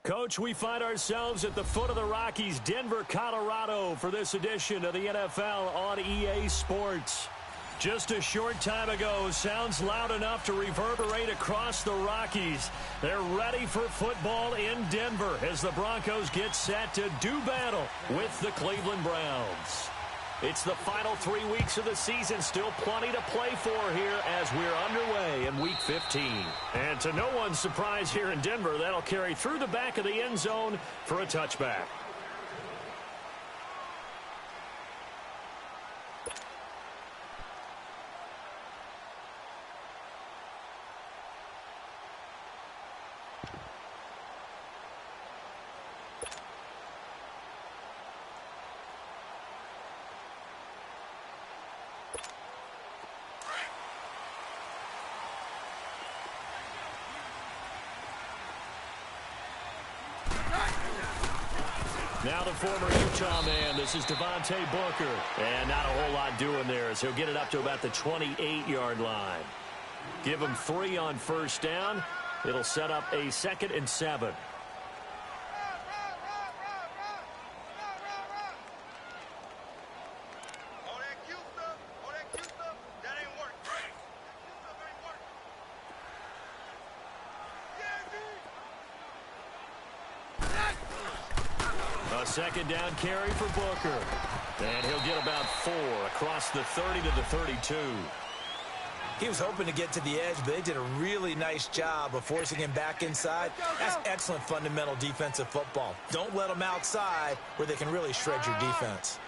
Coach, we find ourselves at the foot of the Rockies, Denver, Colorado, for this edition of the NFL on EA Sports. Just a short time ago, sounds loud enough to reverberate across the Rockies. They're ready for football in Denver as the Broncos get set to do battle with the Cleveland Browns. It's the final 3 weeks of the season, still plenty to play for here as we're underway in Week 15. And to no one's surprise here in Denver, that'll carry through the back of the end zone for a touchback. Now the former Utah man, this is Devontae Booker. And not a whole lot doing there as he'll get it up to about the 28-yard line. Give him 3 on first down. It'll set up a 2nd and 7. Second down carry for Booker. And he'll get about 4 across the 30 to the 32. He was hoping to get to the edge, but they did a really nice job of forcing him back inside. That's excellent fundamental defensive football. Don't let them outside where they can really shred your defense.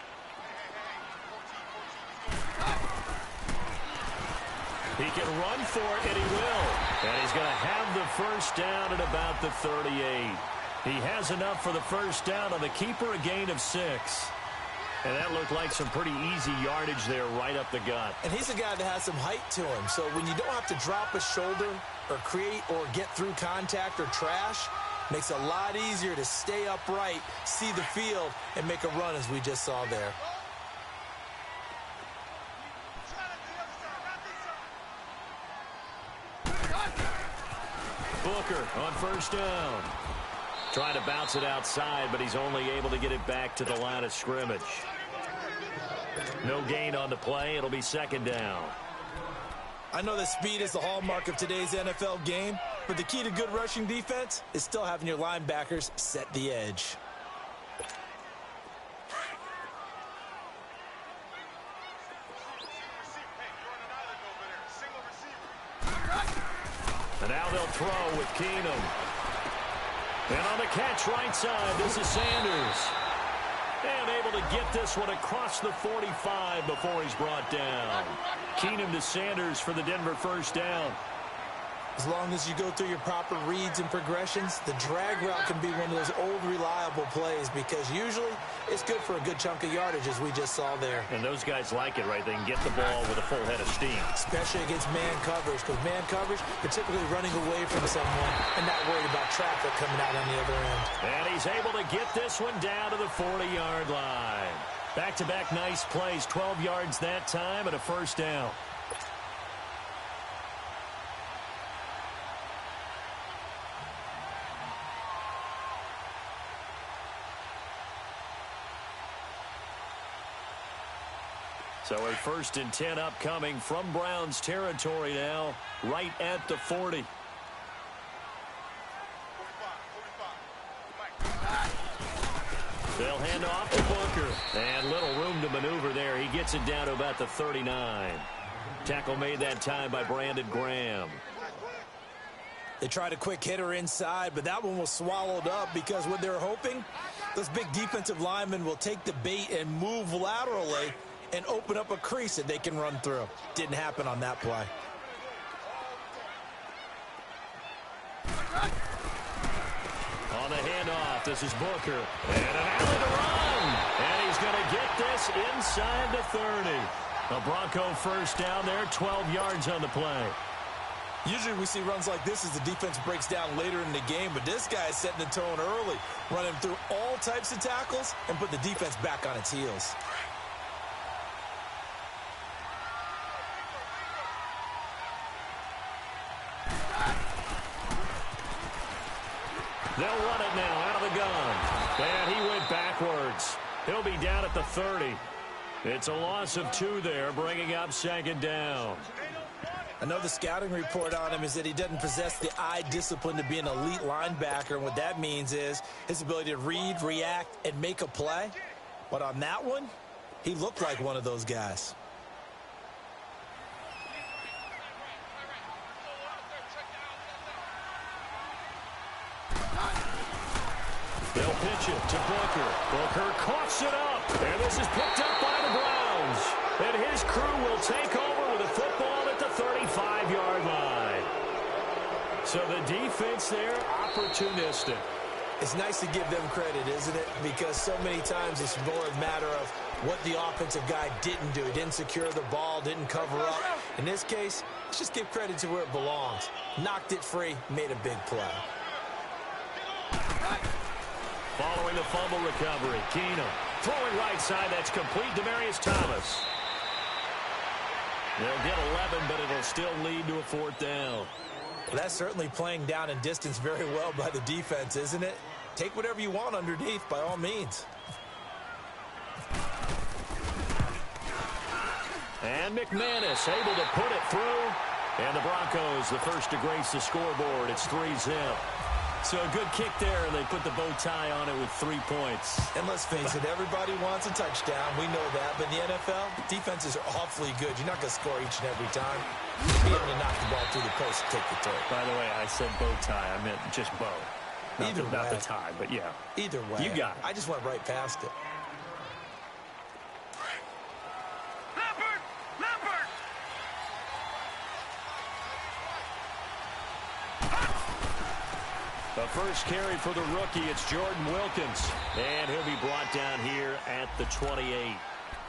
He can run for it, and he will. And he's going to have the first down at about the 38. He has enough for the first down on the keeper, a gain of 6. And that looked like some pretty easy yardage there right up the gut. And he's a guy that has some height to him. So when you don't have to drop a shoulder or create or get through contact or trash, makes it a lot easier to stay upright, see the field, and make a run as we just saw there. Booker on first down. Trying to bounce it outside, but he's only able to get it back to the line of scrimmage. No gain on the play. It'll be 2nd down. I know that speed is the hallmark of today's NFL game, but the key to good rushing defense is still having your linebackers set the edge. And now they'll throw with Keenum. And on the catch right side, this is Sanders. And able to get this one across the 45 before he's brought down. Keenum to Sanders for the Denver first down. As long as you go through your proper reads and progressions, the drag route can be one of those old reliable plays because usually it's good for a good chunk of yardage as we just saw there. And those guys like it, right? They can get the ball with a full head of steam. Especially against man coverage, because man coverage, particularly running away from someone and not worried about traffic coming out on the other end. And he's able to get this one down to the 40-yard line. Back-to-back nice plays, 12 yards that time and a first down. So a 1st and 10 upcoming from Browns territory now, right at the 40. They'll hand off to Booker. And little room to maneuver there. He gets it down to about the 39. Tackle made that time by Brandon Graham. They tried a quick hitter inside, but that one was swallowed up because what they're hoping, those big defensive linemen will take the bait and move laterally and open up a crease that they can run through. Didn't happen on that play. On the handoff, this is Booker. And an alley to run. And he's going to get this inside the 30. A Bronco first down there, 12 yards on the play. Usually we see runs like this as the defense breaks down later in the game, but this guy is setting the tone early, running through all types of tackles and put the defense back on its heels. They'll run it now. He'll be down at the 30. It's a loss of 2 there, bringing up second down. I know the scouting report on him is that he doesn't possess the eye discipline to be an elite linebacker, and what that means is his ability to read, react, and make a play. But on that one, he looked like one of those guys. They'll pitch it to Booker. Booker coughs it up, and this is picked up by the Browns. And his crew will take over with a football at the 35-yard line. So the defense there, opportunistic. It's nice to give them credit, isn't it? Because so many times it's more a matter of what the offensive guy didn't do. He didn't secure the ball, didn't cover up. In this case, let's just give credit to where it belongs. Knocked it free, made a big play. Following the fumble recovery, Keenum throwing right side. That's complete. Demaryius Thomas. They'll get 11, but it'll still lead to a 4th down. Well, that's certainly playing down in distance very well by the defense, isn't it? Take whatever you want underneath, by all means. And McManus able to put it through. And the Broncos, the first to grace the scoreboard. It's 3-0. So a good kick there, and they put the bow tie on it with 3 points. And let's face it, everybody wants a touchdown. We know that. But in the NFL, defenses are awfully good. You're not going to score each and every time. You'll be able to knock the ball through the post and take the throw. By the way, I said bow tie. I meant just bow. Not the tie, but yeah. Either way. You got it. I just went right past it. The first carry for the rookie, it's Jordan Wilkins. And he'll be brought down here at the 28.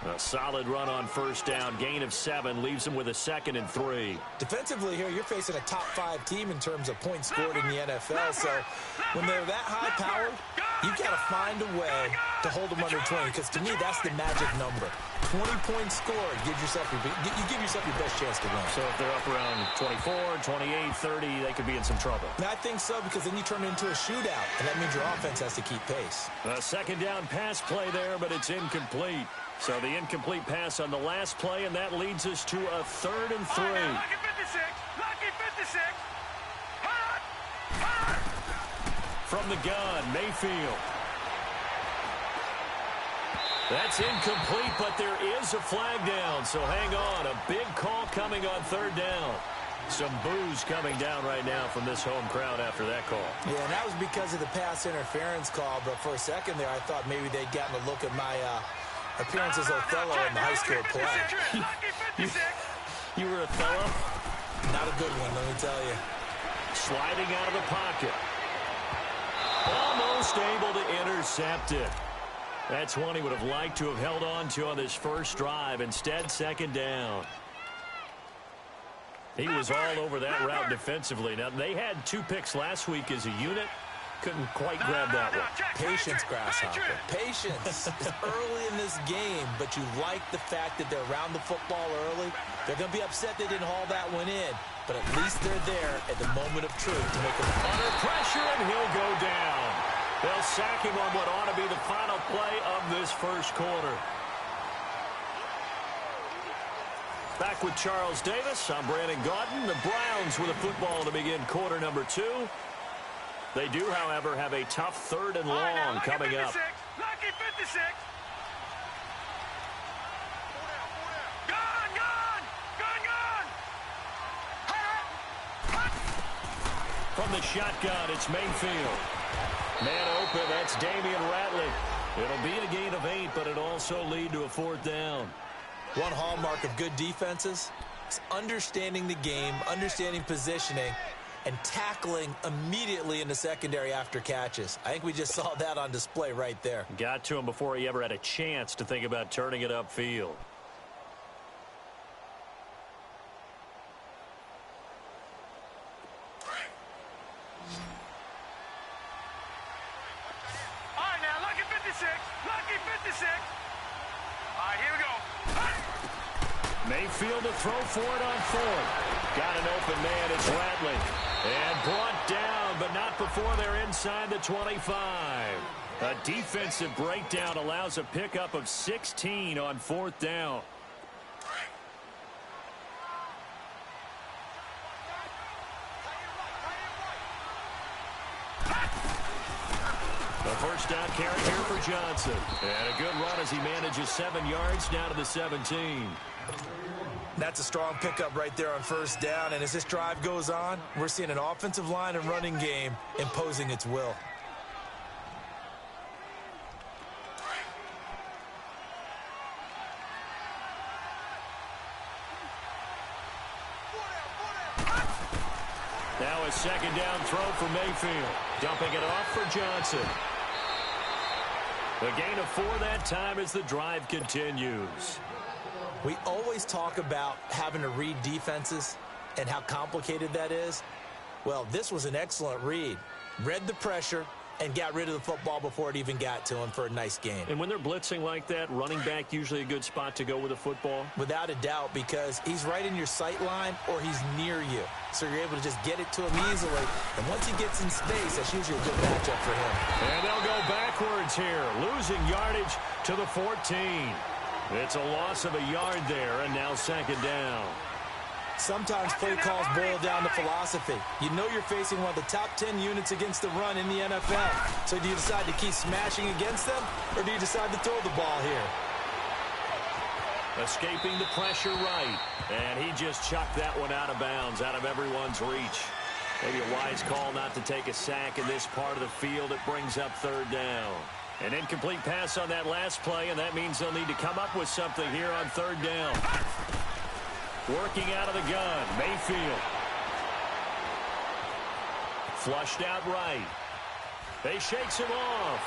A solid run on first down. Gain of 7 leaves him with a 2nd and 3. Defensively here, you're facing a top 5 team in terms of points scored in the NFL. So when they're that high-powered, you've got to find a way to hold them under 20. Because to me, that's the magic number. 20 points scored, you give yourself your best chance to win. So if they're up around 24, 28, 30, they could be in some trouble. And I think so, because then you turn it into a shootout, and that means your offense has to keep pace. A second down pass play there, but it's incomplete. So the incomplete pass on the last play, and that leads us to a 3rd and 3. Lucky 56! Lucky 56! From the gun, Mayfield. That's incomplete, but there is a flag down, so hang on. A big call coming on 3rd down. Some boos coming down right now from this home crowd after that call. Yeah, and that was because of the pass interference call, but for a second there, I thought maybe they'd gotten a look at my appearance as Othello in the high school play. You were Othello? Not a good one, let me tell you. Sliding out of the pocket. Almost able to intercept it. That's one he would have liked to have held on to on this first drive. Instead, 2nd down. He was all over that route defensively. Now, they had 2 picks last week as a unit. Couldn't quite grab that one. Patience, Grasshopper. Patience is early in this game, but you like the fact that they're around the football early. They're going to be upset they didn't haul that one in, but at least they're there at the moment of truth to make it under pressure, and he'll go down. They'll sack him on what ought to be the final play of this first quarter. Back with Charles Davis. I'm Brandon Gaudin. The Browns with a football to begin quarter number 2. They do, however, have a tough 3rd and long coming up. Lucky 56! From the shotgun, it's Mayfield. Man open, that's Damian Ratley. It'll be a gain of 8, but it'll also lead to a 4th down. One hallmark of good defenses is understanding the game, understanding positioning, and tackling immediately in the secondary after catches. I think we just saw that on display right there. Got to him before he ever had a chance to think about turning it upfield. Mayfield to throw for it on 4th. Got an open man, it's Ratley. And brought down, but not before they're inside the 25. A defensive breakdown allows a pickup of 16 on 4th down. The first down carry here for Johnson. And a good run as he manages 7 yards down to the 17. That's a strong pickup right there on 1st down. And as this drive goes on, we're seeing an offensive line and running game imposing its will. Now a 2nd down throw for Mayfield. Dumping it off for Johnson. A gain of 4 that time as the drive continues. We always talk about having to read defenses and how complicated that is. Well, this was an excellent read. Read the pressure and got rid of the football before it even got to him for a nice gain. And when they're blitzing like that, running back usually a good spot to go with a football? Without a doubt, because he's right in your sight line or he's near you. So you're able to just get it to him easily. And once he gets in space, that's usually a good matchup for him. And they'll go backwards here, losing yardage to the 14. It's a loss of a yard there, and now 2nd down. Sometimes play calls boil down to philosophy. You know you're facing one of the top 10 units against the run in the NFL. So do you decide to keep smashing against them, or do you decide to throw the ball here? Escaping the pressure right. And he just chucked that one out of bounds, out of everyone's reach. Maybe a wise call not to take a sack in this part of the field. It brings up 3rd down. An incomplete pass on that last play, and that means they'll need to come up with something here on 3rd down. Working out of the gun, Mayfield. Flushed out right. They shakes him off.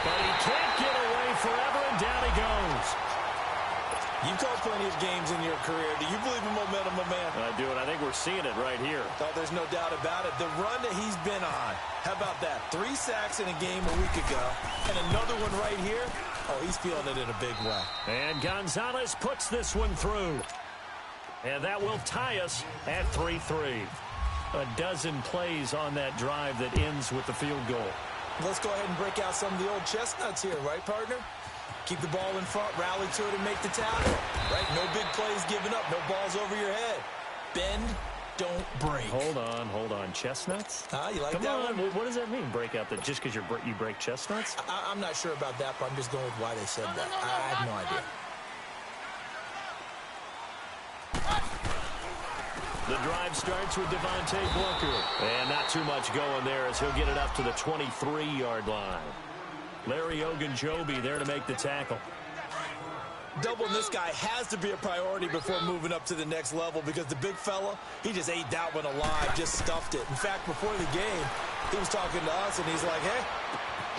But he can't get away forever, and down he goes. You've called plenty of games in your career. Do you believe in momentum, my man? I do, and I think we're seeing it right here. Oh, there's no doubt about it. The run that he's been on. How about that? 3 sacks in a game a week ago, and another one right here. Oh, he's feeling it in a big way. And Gonzalez puts this one through. And that will tie us at 3-3. A dozen plays on that drive that ends with the field goal. Let's go ahead and break out some of the old chestnuts here, right, partner? Keep the ball in front, rally to it, and make the tackle. Right? No big plays given up, no balls over your head. Bend, don't break. Hold on. Chestnuts? You like Come that on. one? What does that mean, break out? That just because you break chestnuts? I'm not sure about that, but I'm just going with why they said that. I have no idea. The drive starts with Devontae Booker. And not too much going there as he'll get it up to the 23-yard line. Larry Ogunjobi there to make the tackle. Doubling this guy has to be a priority before moving up to the next level because the big fella, he just ate that one alive, just stuffed it. In fact, before the game, he was talking to us, and he's like, hey,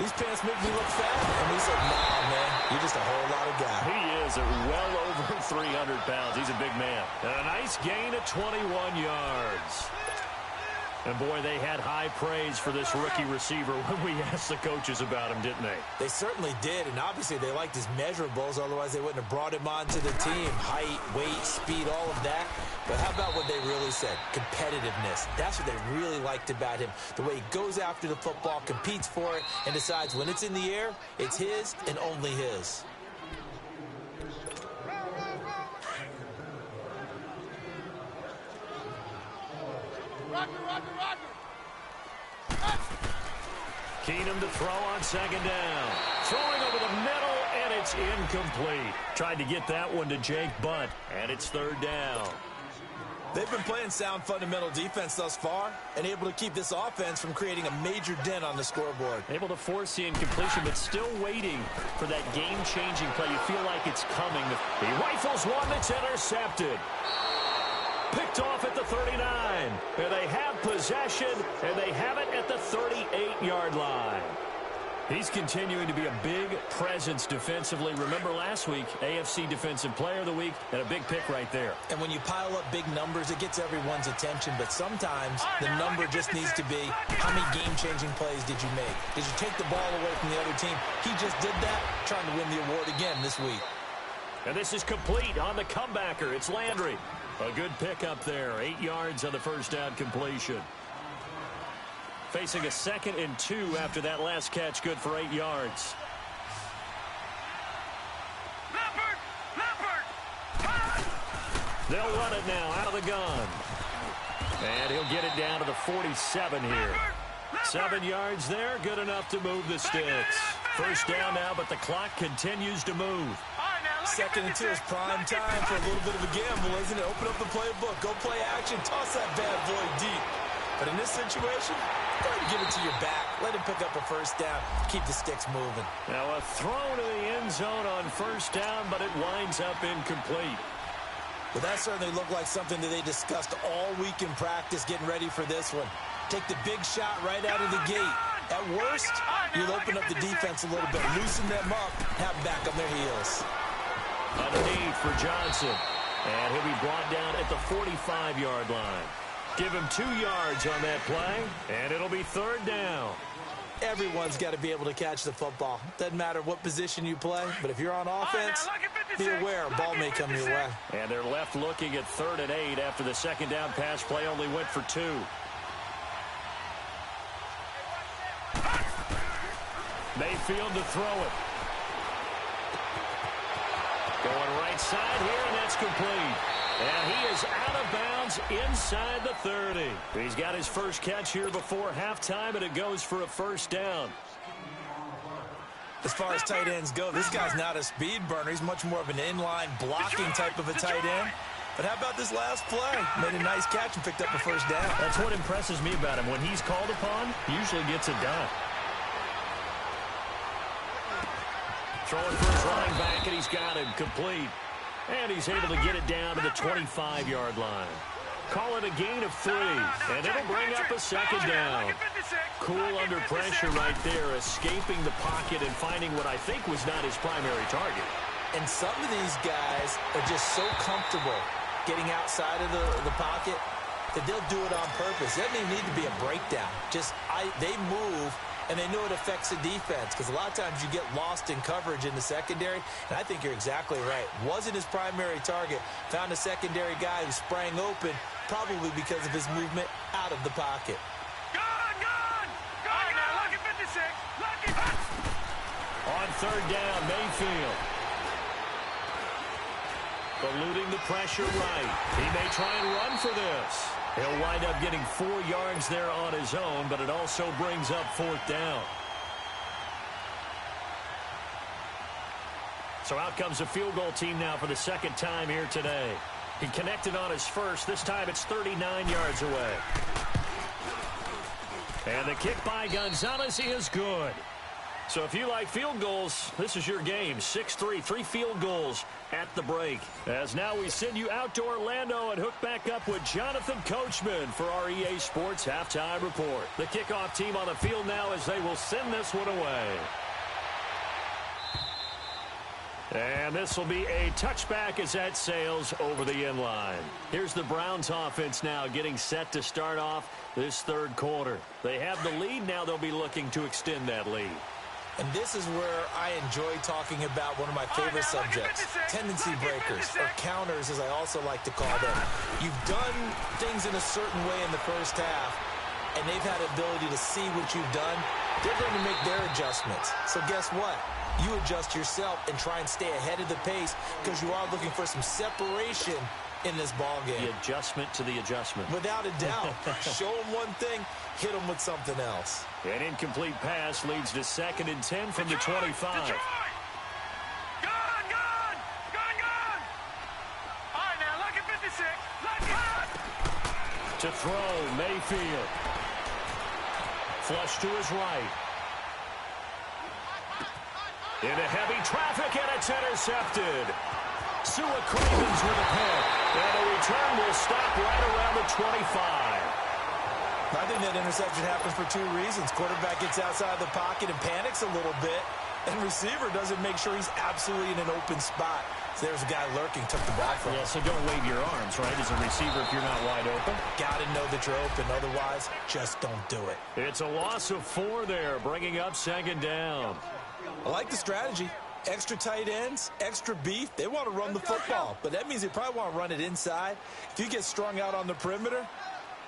these pants make me look fat. And we said, nah, man, you're just a whole lot of guy. He is well over 300 pounds. He's a big man. And a nice gain of 21 yards. And, boy, they had high praise for this rookie receiver when we asked the coaches about him, didn't they? They certainly did, and obviously they liked his measurables. Otherwise, they wouldn't have brought him onto the team. Height, weight, speed, all of that. But how about what they really said? Competitiveness. That's what they really liked about him. The way he goes after the football, competes for it, and decides when it's in the air, it's his and only his. Keenum to throw on 2nd down. Throwing over the middle, and it's incomplete. Tried to get that one to Jake Butt, and it's 3rd down. They've been playing sound fundamental defense thus far and able to keep this offense from creating a major dent on the scoreboard. Able to force the incompletion, but still waiting for that game-changing play. You feel like it's coming. He rifles one that's intercepted. Picked off at the 39. And they have possession, and they have it at the 38-yard line. He's continuing to be a big presence defensively. Remember last week, AFC Defensive Player of the Week, and a big pick right there. And when you pile up big numbers, it gets everyone's attention. But sometimes the number just needs to be, how many game-changing plays did you make? Did you take the ball away from the other team? He just did that, trying to win the award again this week. And this is complete on the comebacker. It's Landry. A good pickup there. 8 yards on the first down completion. Facing a 2nd and 2 after that last catch, good for 8 yards. They'll run it now out of the gun. And he'll get it down to the 47 here. 7 yards there, good enough to move the sticks. First down now, but the clock continues to move. 2nd and 2 is prime time for a little bit of a gamble, isn't it? Open up the playbook, go play action, toss that bad boy deep. But in this situation, go ahead and give it to your back. Let him pick up a first down. Keep the sticks moving. Now a throw to the end zone on first down, but it winds up incomplete. Well, that certainly looked like something that they discussed all week in practice getting ready for this one. Take the big shot right out of the gate. At worst, you'll open up the defense a little bit, loosen them up, have them back on their heels. Underneath for Johnson. And he'll be brought down at the 45-yard line. Give him 2 yards on that play, and it'll be 3rd down. Everyone's got to be able to catch the football. Doesn't matter what position you play, but if you're on offense, be aware a ball may come your way. And they're left looking at 3rd and 8 after the 2nd down pass play only went for 2. Mayfield to throw it. Going right side here, and that's complete. And he is out of bounds inside the 30. He's got his first catch here before halftime, and it goes for a first down. As far as tight ends go, this guy's not a speed burner. He's much more of an inline blocking type of a tight end. But how about this last play? Made a nice catch and picked up a first down. That's what impresses me about him. When he's called upon, usually gets it done. Throwing for his running back, and he's got him complete. And he's able to get it down to the 25-yard line. Call it a gain of 3, and it'll bring up a 2nd down. Cool under pressure right there, escaping the pocket and finding what I think was not his primary target. And some of these guys are just so comfortable getting outside of the pocket that they'll do it on purpose. It doesn't even need to be a breakdown. They move, and they know it affects the defense, because a lot of times you get lost in coverage in the secondary, and I think you're exactly right. Wasn't his primary target. Found a secondary guy who sprang open, probably because of his movement out of the pocket. Gone now, lucky 56. On 3rd down, Mayfield. Eluding the pressure right. He may try and run for this. He'll wind up getting 4 yards there on his own, but it also brings up 4th down. So out comes the field goal team now for the 2nd time here today. He connected on his first. This time it's 39 yards away. And the kick by Gonzalez is good. So if you like field goals, this is your game. 6-3, 3 field goals at the break. As now we send you out to Orlando and hook back up with Jonathan Coachman for our EA Sports Halftime Report. The kickoff team on the field now as they will send this one away. And this will be a touchback as that sails over the end line. Here's the Browns offense now getting set to start off this 3rd quarter. They have the lead. Now they'll be looking to extend that lead. And this is where I enjoy talking about one of my favorite subjects, tendency breakers, or counters as I also like to call them. You've done things in a certain way in the first half, and they've had the ability to see what you've done. They're going to make their adjustments. So guess what? You adjust yourself and try and stay ahead of the pace, because you are looking for some separation in this ball game. The adjustment to the adjustment. Without a doubt. Show them one thing, hit them with something else. An incomplete pass leads to 2nd and 10 from the 25. Gone! All right, now, lucky 56. Lucky. To throw, Mayfield. Flush to his right. Into heavy traffic, and it's intercepted. Sua Cravens with a pick. And the return will stop right around the 25. I think that interception happens for 2 reasons. Quarterback gets outside the pocket and panics a little bit, and receiver doesn't make sure he's absolutely in an open spot. So there's a guy lurking, took the ball from him. Yeah, so don't wave your arms, right, as a receiver if you're not wide open. Got to know that you're open. Otherwise, just don't do it. It's a loss of 4 there, bringing up 2nd down. I like the strategy. Extra tight ends, extra beef. They want to run the football, but that means they probably want to run it inside. If you get strung out on the perimeter,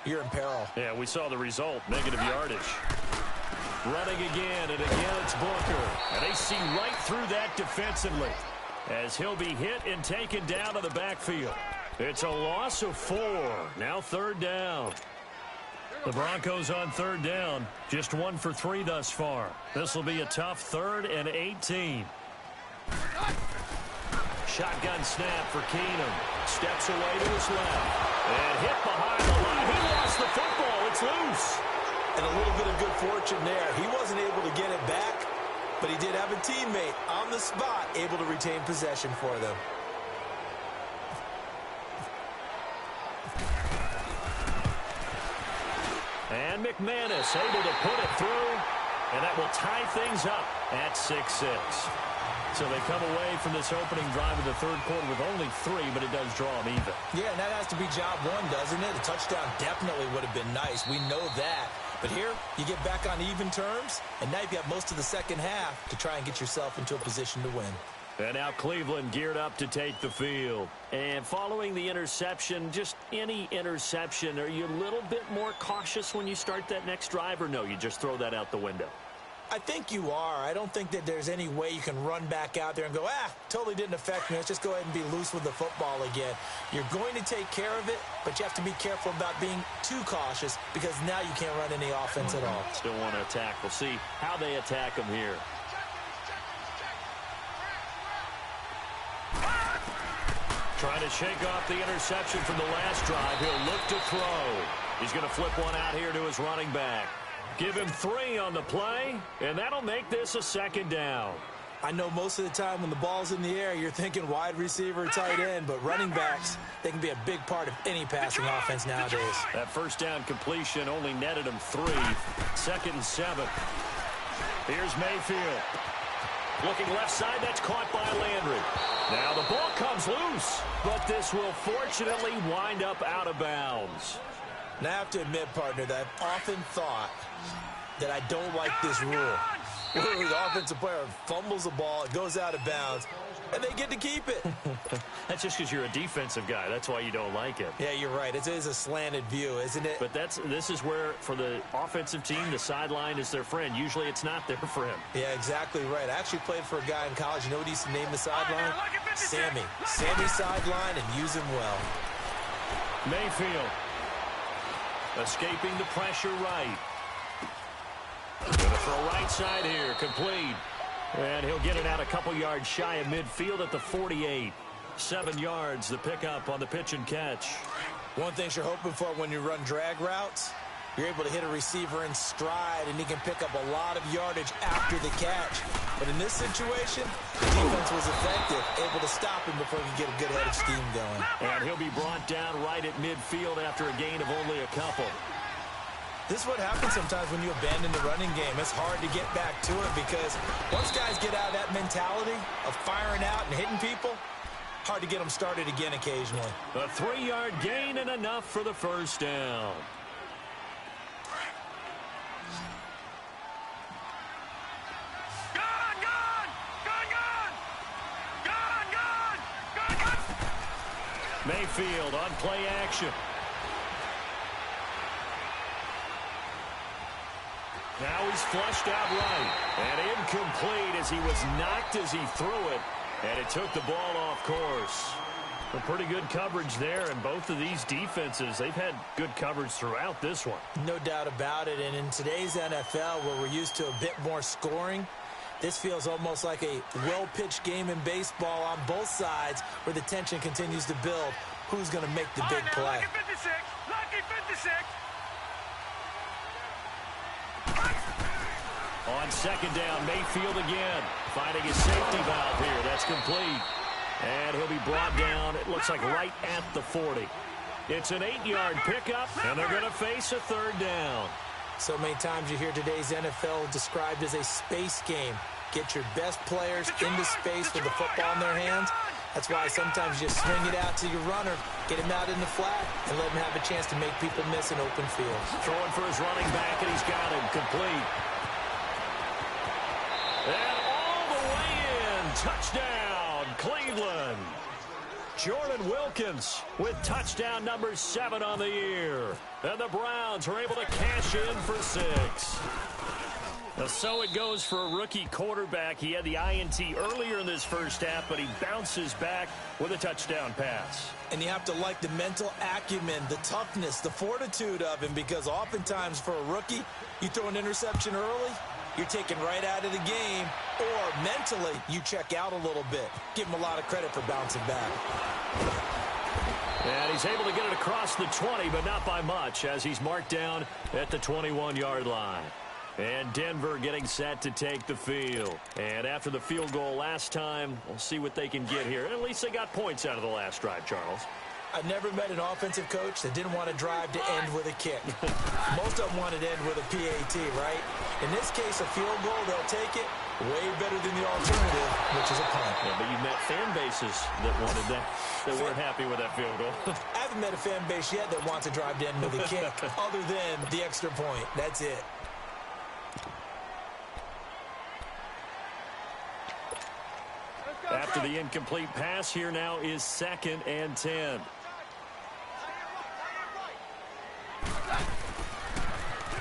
you're in peril. Yeah, we saw the result, negative yardage. Running again, and again it's Booker. And they see right through that defensively as he'll be hit and taken down to the backfield. It's a loss of 4. Now 3rd down. The Broncos on 3rd down. Just 1 for 3 thus far. This will be a tough 3rd and 18. Shotgun snap for Keenum. Steps away to his left. And hit behind the line. He lost the football. It's loose. And a little bit of good fortune there. He wasn't able to get it back, but he did have a teammate on the spot able to retain possession for them. And McManus able to put it through, and that will tie things up at 6-6. So they come away from this opening drive of the 3rd quarter with only 3, but it does draw them even. Yeah, and that has to be job 1, doesn't it? A touchdown definitely would have been nice. We know that. But here, you get back on even terms, and now you have most of the second half to try and get yourself into a position to win. And now Cleveland geared up to take the field. And following the interception, just any interception, are you a little bit more cautious when you start that next drive, or no, you just throw that out the window? I think you are. I don't think that there's any way you can run back out there and go, totally didn't affect me. Let's just go ahead and be loose with the football again. You're going to take care of it, but you have to be careful about being too cautious because now you can't run any offense at all. Still want to attack. We'll see how they attack them here. Trying to shake off the interception from the last drive. He'll look to throw. He's going to flip one out here to his running back. Give him 3 on the play, and that'll make this a 2nd down. I know most of the time when the ball's in the air, you're thinking wide receiver, tight end, but running backs, they can be a big part of any passing offense nowadays. That 1st down completion only netted him 3. 2nd and 7. Here's Mayfield. Looking left side, that's caught by Landry. Now the ball comes loose, but this will fortunately wind up out of bounds. Now I have to admit, partner, that I've often thought that I don't like this rule. Where the offensive player fumbles the ball, it goes out of bounds, and they get to keep it. That's just because you're a defensive guy. That's why you don't like it. Yeah, you're right. It is a slanted view, isn't it? But this is where, for the offensive team, the sideline is their friend. Usually it's not there for him. Yeah, exactly right. I actually played for a guy in college. You know what he used to name the sideline? Sammy. Sammy sideline, and use him well. Mayfield. Escaping the pressure right. Going to throw right side here. Complete. And he'll get it out a couple yards shy of midfield at the 48. 7 yards, the pickup on the pitch and catch. One thing you're hoping for when you run drag routes, you're able to hit a receiver in stride, and he can pick up a lot of yardage after the catch. But in this situation, the defense was effective, able to stop him before he could get a good head of steam going. And he'll be brought down right at midfield after a gain of only a couple. This is what happens sometimes when you abandon the running game. It's hard to get back to it because once guys get out of that mentality of firing out and hitting people, hard to get them started again occasionally. A 3-yard gain and enough for the 1st down. Mayfield on play action. Now he's flushed out right. And incomplete as he was knocked as he threw it. And it took the ball off course. A pretty good coverage there. And both of these defenses, they've had good coverage throughout this one. No doubt about it. And in today's NFL, where we're used to a bit more scoring, this feels almost like a well-pitched game in baseball on both sides where the tension continues to build. Who's going to make the big play? Lucky 56. Lucky 56. On 2nd down, Mayfield again. Finding his safety valve here. That's complete. And he'll be brought down, it looks like right at the 40. It's an 8-yard pickup, and they're going to face a 3rd down. So many times you hear today's NFL described as a space game. Get your best players into space with the football in their hands. That's why sometimes you just swing it out to your runner, get him out in the flat, and let him have a chance to make people miss an open field. Throwing for his running back, and he's got him complete. And all the way in. Touchdown, Cleveland. Jordan Wilkins with touchdown number 7 on the year. And the Browns are able to cash in for 6. So it goes for a rookie quarterback. He had the INT earlier in this first half, but he bounces back with a touchdown pass. And you have to like the mental acumen, the toughness, the fortitude of him, because oftentimes for a rookie, you throw an interception early, you're taken right out of the game, or mentally you check out a little bit. Give him a lot of credit for bouncing back. And he's able to get it across the 20, but not by much, as he's marked down at the 21-yard line. And Denver getting set to take the field. And after the field goal last time, we'll see what they can get here. At least they got points out of the last drive, Charles. I've never met an offensive coach that didn't want to drive to end with a kick. Most of them wanted to end with a PAT, right? In this case, a field goal, they'll take it. Way better than the alternative, which is a punt. Yeah, but you met fan bases that wanted that, that weren't happy with that field goal. I haven't met a fan base yet that wants to drive to end with a kick, other than the extra point. That's it. After the incomplete pass, here now is 2nd and 10.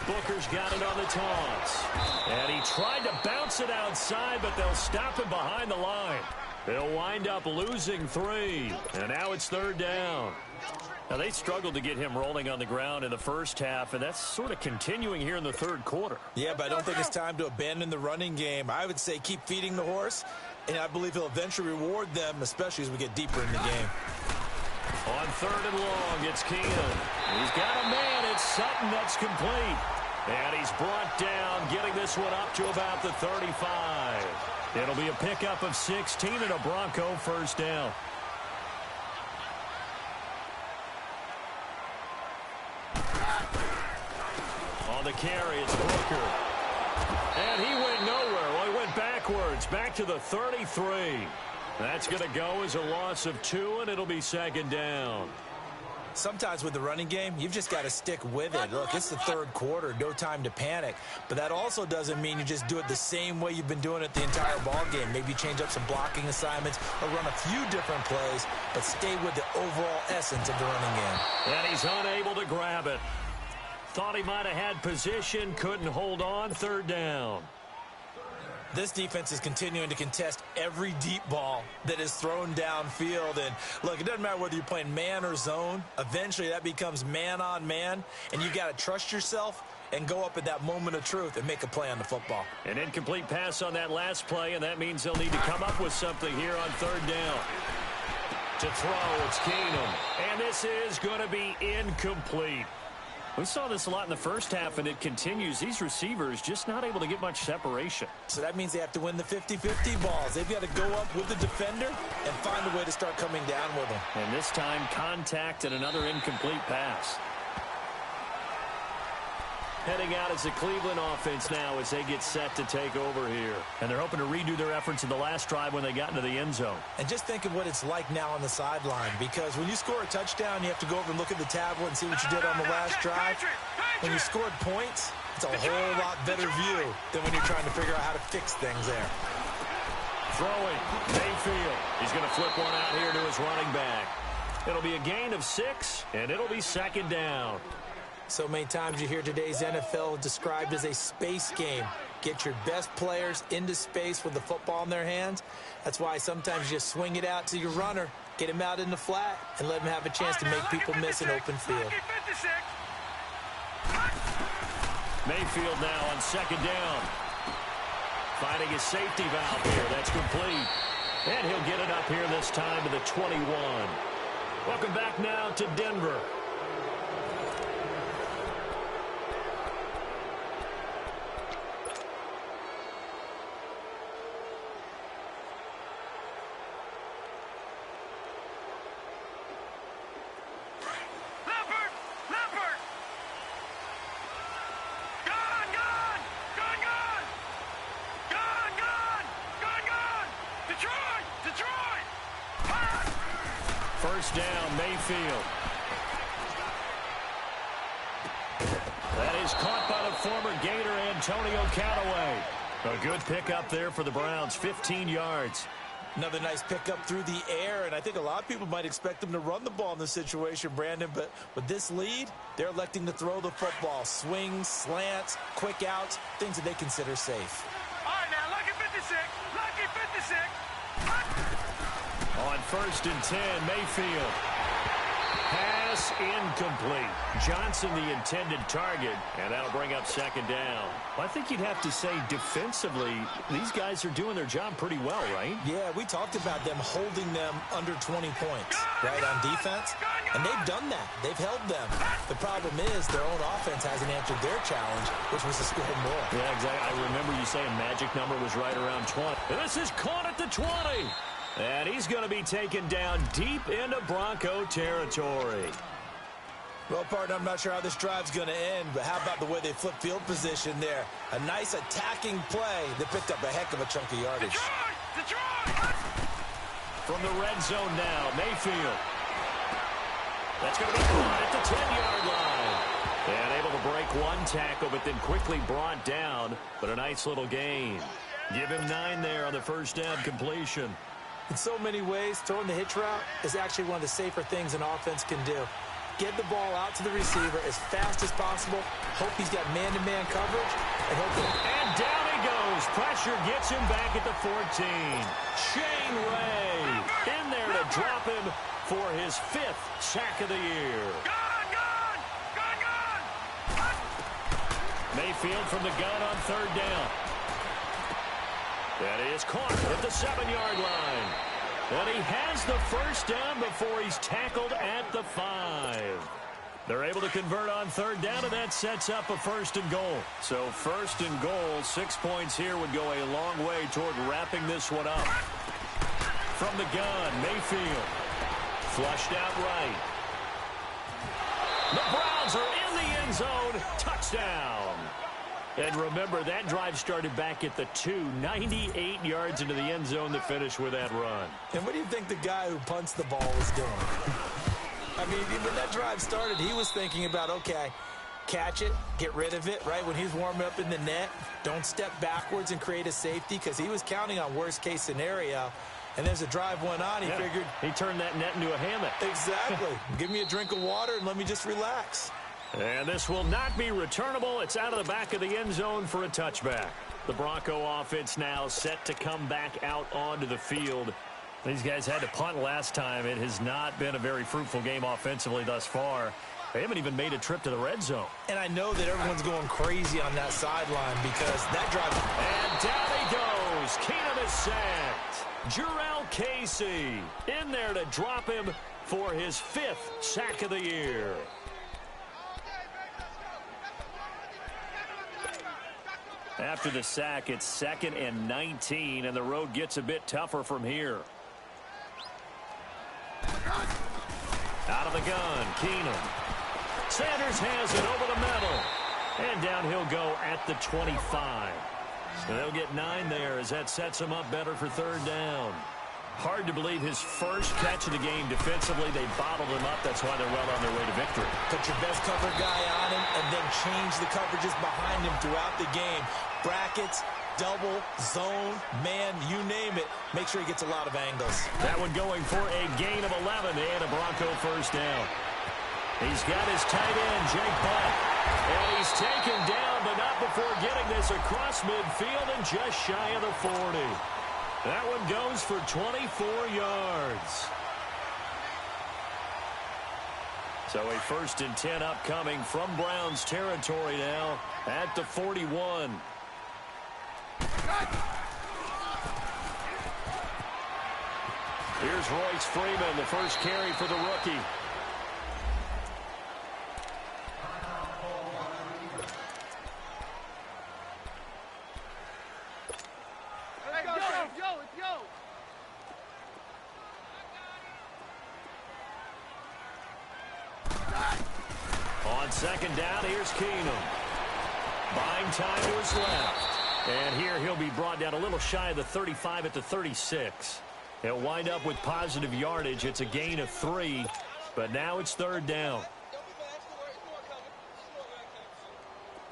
Booker's got it on the taunts. And he tried to bounce it outside, but they'll stop him behind the line. They'll wind up losing 3. And now it's 3rd down. Now, they struggled to get him rolling on the ground in the first half, and that's sort of continuing here in the 3rd quarter. Yeah, but I don't think it's time to abandon the running game. I would say keep feeding the horse, and I believe he'll eventually reward them, especially as we get deeper in the game. On 3rd and long, it's Keenum. He's got a man. It's Sutton that's complete. And he's brought down, getting this one up to about the 35. It'll be a pickup of 16 and a Bronco first down. On the carry, it's Booker. And he went nowhere. Well, he went backwards, back to the 33. That's going to go as a loss of 2, and it'll be 2nd down. Sometimes with the running game, you've just got to stick with it. Look, it's the 3rd quarter, no time to panic. But that also doesn't mean you just do it the same way you've been doing it the entire ball game. Maybe change up some blocking assignments or run a few different plays, but stay with the overall essence of the running game. And he's unable to grab it. Thought he might have had position, couldn't hold on, 3rd down. This defense is continuing to contest every deep ball that is thrown downfield. And, look, it doesn't matter whether you're playing man or zone. Eventually, that becomes man on man, and you got to trust yourself and go up at that moment of truth and make a play on the football. An incomplete pass on that last play, and that means they'll need to come up with something here on 3rd down. To throw, it's Keenum. And this is going to be incomplete. We saw this a lot in the first half, and it continues. These receivers just not able to get much separation. So that means they have to win the 50-50 balls. They've got to go up with the defender and find a way to start coming down with them. And this time, contact and another incomplete pass. Heading out as the Cleveland offense now as they get set to take over here. And they're hoping to redo their efforts in the last drive when they got into the end zone. And just think of what it's like now on the sideline, because when you score a touchdown, you have to go over and look at the tablet and see what you did on the last drive. When you scored points, it's a whole lot better view than when you're trying to figure out how to fix things there. Throwing, Mayfield. He's going to flip one out here to his running back. It'll be a gain of 6, and it'll be 2nd down. So many times you hear today's NFL described as a space game. Get your best players into space with the football in their hands. That's why sometimes you just swing it out to your runner, get him out in the flat, and let him have a chance to make people miss an open field. Mayfield now on 2nd down. Finding his safety valve here. That's complete. And he'll get it up here this time to the 21. Welcome back now to Denver. First down, Mayfield. That is caught by the former Gator, Antonio Callaway. A good pickup there for the Browns, 15 yards. Another nice pickup through the air, and I think a lot of people might expect them to run the ball in this situation, Brandon, but with this lead, they're electing to throw the football. Swings, slants, quick outs, things that they consider safe. All right, now, lucky 56. Lucky 56. On 1st and 10, Mayfield. Pass incomplete. Johnson the intended target, and that'll bring up 2nd down. Well, I think you'd have to say defensively, these guys are doing their job pretty well, right? Yeah, we talked about them holding them under 20 points, right, on defense, and they've done that. They've held them. The problem is their own offense hasn't answered their challenge, which was to score more. Yeah, exactly. I remember you saying magic number was right around 20. This is caught at the 20. And he's going to be taken down deep into Bronco territory. Well, partner, I'm not sure how this drive's going to end, but how about the way they flip field position there? A nice attacking play that picked up a heck of a chunk of yardage. From the red zone now, Mayfield. That's going to be caught at the 10-yard line. And able to break one tackle, but then quickly brought down. But a nice little gain. Give him 9 there on the first down completion. In so many ways, throwing the hitch route is actually one of the safer things an offense can do. Get the ball out to the receiver as fast as possible. Hope he's got man-to-man coverage. And down he goes. Pressure gets him back at the 14. Shane Ray in there to drop him for his 5th sack of the year. Mayfield from the gun on 3rd down. That is caught at the 7-yard line. And he has the first down before he's tackled at the 5. They're able to convert on 3rd down, and that sets up a 1st and goal. So 1st and goal, 6 points here would go a long way toward wrapping this one up. From the gun, Mayfield. Flushed out right. The Browns are in the end zone. Touchdown. And remember, that drive started back at the 2, 98 yards into the end zone to finish with that run. And what do you think the guy who punts the ball was doing? I mean, when that drive started, he was thinking about, okay, catch it, get rid of it, right? When he's warming up in the net, don't step backwards and create a safety, because he was counting on worst-case scenario. And as the drive went on, he figured... He turned that net into a hammock. Exactly. Give me a drink of water and let me just relax. And this will not be returnable. It's out of the back of the end zone for a touchback. The Bronco offense now set to come back out onto the field. These guys had to punt last time. It has not been a very fruitful game offensively thus far. They haven't even made a trip to the red zone. And I know that everyone's going crazy on that sideline because that drive... And down he goes. Keenum is sacked. Jurrell Casey in there to drop him for his 5th sack of the year. After the sack, it's 2nd and 19, and the road gets a bit tougher from here. Out of the gun, Keenum. Sanders has it over the middle. And down he'll go at the 25. So they'll get 9 there as that sets him up better for 3rd down. Hard to believe his first catch of the game defensively. They bottled him up. That's why they're well on their way to victory. Put your best cover guy on him and then change the coverages behind him throughout the game. Brackets, double, zone, man, you name it. Make sure he gets a lot of angles. That one going for a gain of 11 and a Bronco first down. He's got his tight end, Jake Butt. And he's taken down, but not before getting this across midfield and just shy of the 40. That one goes for 24 yards. So a 1st and 10 upcoming from Browns territory now at the 41. Here's Royce Freeman, the first carry for the rookie. On 2nd down, here's Keenum. Buying time to his left. And here he'll be brought down a little shy of the 35 at the 36. He'll wind up with positive yardage. It's a gain of 3, but now it's 3rd down.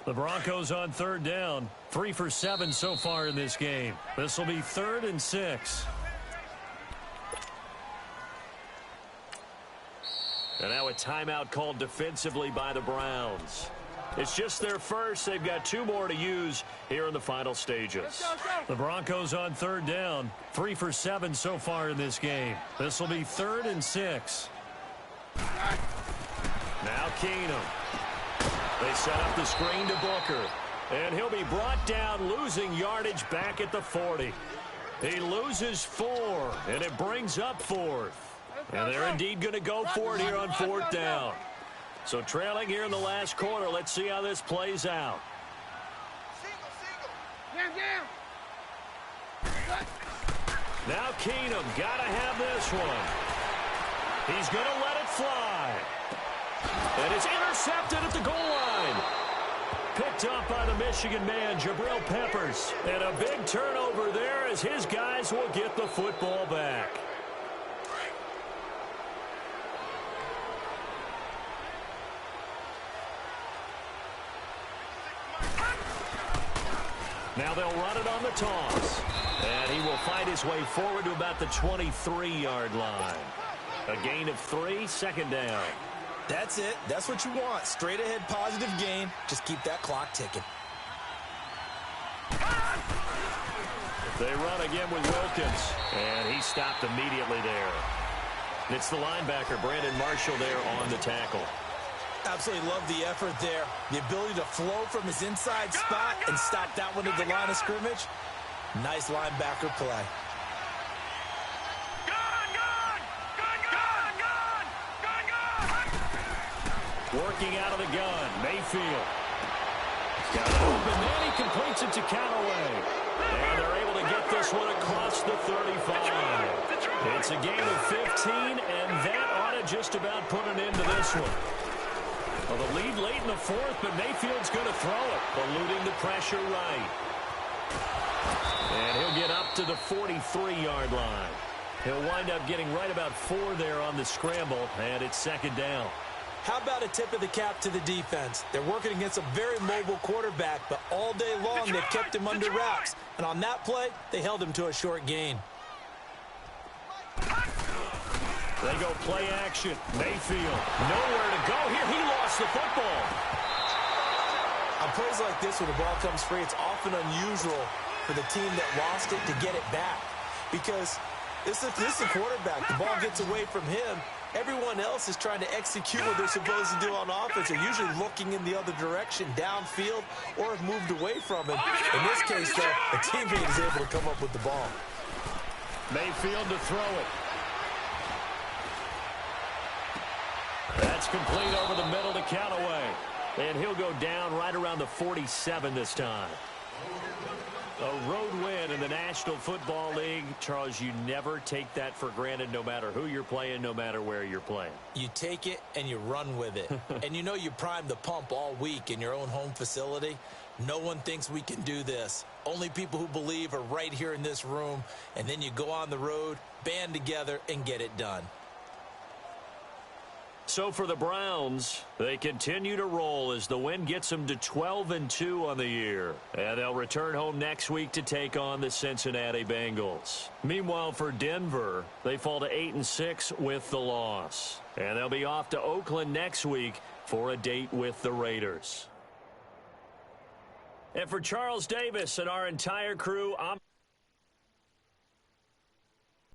The Broncos on 3rd down. 3 for 7 so far in this game. This will be 3rd and 6. And now a timeout called defensively by the Browns. It's just their first. They've got 2 more to use here in the final stages. The Broncos on 3rd down. 3 for 7 so far in this game. This will be 3rd and 6. Now Keenum. They set up the screen to Booker. And he'll be brought down, losing yardage back at the 40. He loses 4, and it brings up 4th. And they're indeed going to go for it here on 4th down. So trailing here in the last quarter. Let's see how this plays out. Now Keenum got to have this one. He's going to let it fly. And it's intercepted at the goal line. Picked up by the Michigan man, Jabril Peppers. And a big turnover there as his guys will get the football back. Now they'll run it on the toss. And he will find his way forward to about the 23-yard line. A gain of 3, 2nd down. That's it. That's what you want. Straight ahead positive gain. Just keep that clock ticking. They run again with Wilkins. And he stopped immediately there. It's the linebacker, Brandon Marshall, there on the tackle. Absolutely love the effort there. The ability to flow from his inside spot and stop that one at the line of scrimmage. Nice linebacker play. Working out of the gun, Mayfield. Got it open, then he completes it to Callaway. And they're able to get this one across the 35. It's a gain of 15, and that ought to just about put an end to this one. Well, the lead late in the 4th, but Mayfield's going to throw it, eluding the pressure right. And he'll get up to the 43-yard line. He'll wind up getting right about 4 there on the scramble, and it's 2nd down. How about a tip of the cap to the defense? They're working against a very mobile quarterback, but all day long they've kept him under wraps. And on that play, they held him to a short gain. They go play action. Mayfield, nowhere to go here. He lost the football. On plays like this where the ball comes free, it's often unusual for the team that lost it to get it back. Because this is a quarterback. The ball gets away from him. Everyone else is trying to execute what they're supposed to do on offense. They're usually looking in the other direction, downfield, or have moved away from him. In this case, though, a teammate is able to come up with the ball. Mayfield to throw it. That's complete over the middle to Callaway. And he'll go down right around the 47 this time. A road win in the National Football League. Charles, you never take that for granted no matter who you're playing, no matter where you're playing. You take it and you run with it. And you know you primed the pump all week in your own home facility. No one thinks we can do this. Only people who believe are right here in this room. And then you go on the road, band together, and get it done. So for the Browns, they continue to roll as the win gets them to 12-2 on the year. And they'll return home next week to take on the Cincinnati Bengals. Meanwhile, for Denver, they fall to 8-6 with the loss. And they'll be off to Oakland next week for a date with the Raiders. And for Charles Davis and our entire crew, I'm